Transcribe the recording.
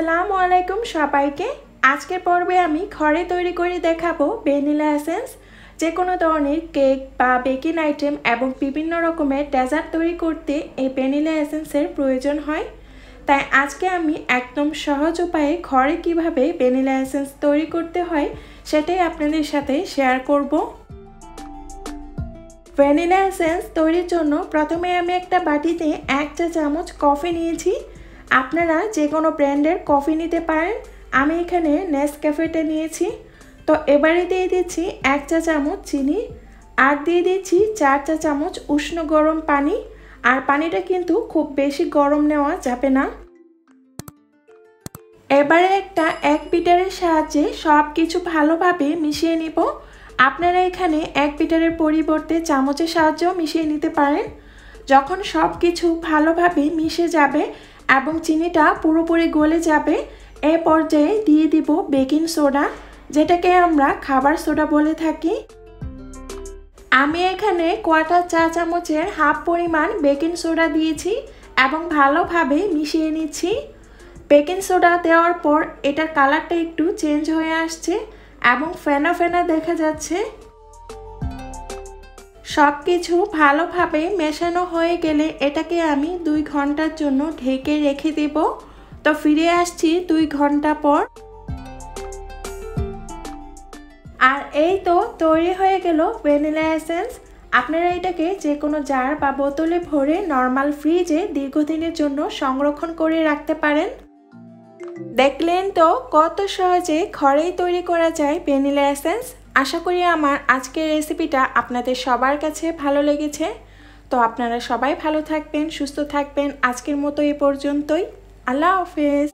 আসসালামু আলাইকুম সবাইকে। আজকের পর্বে আমি ঘরে তৈরি করে দেখাবো ভ্যানিলা এসেন্স। যে কোনো ধরনের কেক বা বেকিং আইটেম এবং বিভিন্ন রকমের ডেজার্ট তৈরি করতে এই ভ্যানিলা এসেন্সের প্রয়োজন হয়। তাই আজকে আমি একদম সহজ উপায়ে ঘরে কিভাবে ভ্যানিলা এসেন্স তৈরি করতে হয় সেটাই আপনাদের সাথে শেয়ার করব। ভ্যানিলা এসেন্স তৈরির জন্য প্রথমে আমি একটা বাটিতে 1 চা চামচ কফি নিয়েছি। আপনারা যে কোনো ব্র্যান্ডের কফি নিতে পারেন, আমি এখানে নেসক্যাফেটা নিয়েছি। তো এবারে দিয়ে দিচ্ছি 1 চা চামচ চিনি, আর দিয়ে দিচ্ছি 4 চা চামচ উষ্ণ গরম পানি। আর পানিটা কিন্তু খুব বেশি গরম নেওয়া যাবে না। এবারে একটা এক বিটারের সাহায্যে সব কিছু ভালোভাবে মিশিয়ে নিব। আপনারা এখানে এক বিটারের পরিবর্তে চামচের সাহায্যেও মিশিয়ে নিতে পারেন। যখন সব কিছু ভালোভাবে মিশে যাবে এবং চিনিটা পুরোপুরি গলে যাবে, এই পর্যায়ে দিয়ে দিব বেকিং সোডা, যেটাকে আমরা খাবার সোডা বলে থাকি। আমি এখানে কোয়ার্টার চা চামচের হাফ পরিমাণ বেকিং সোডা দিয়েছি এবং ভালোভাবে মিশিয়ে নিচ্ছি। বেকিং সোডা দেওয়ার পর এটার কালারটা একটু চেঞ্জ হয়ে আসছে এবং ফেনা ফেনা দেখা যাচ্ছে। সব কিছু ভালোভাবে মেশানো হয়ে গেলে এটাকে আমি 2 ঘন্টার জন্য ঢেকে রেখে দেব। তো ফিরে আসছি 2 ঘন্টা পর। আর এই তো তৈরি হয়ে গেল ভ্যানিলা এসেন্স। আপনারা এটাকে যে কোনো জার বা বোতলে ভরে নর্মাল ফ্রিজে দীর্ঘদিনের জন্য সংরক্ষণ করে রাখতে পারেন। দেখলেন তো কত সহজে ঘরেই তৈরি করা যায় ভ্যানিলা এসেন্স। আশা করি আমার আজকের রেসিপিটা আপনাদের সবার কাছে ভালো লেগেছে। তো আপনারা সবাই ভালো থাকবেন, সুস্থ থাকবেন। আজকের মতো এই পর্যন্তই। আল্লাহ হাফেজ।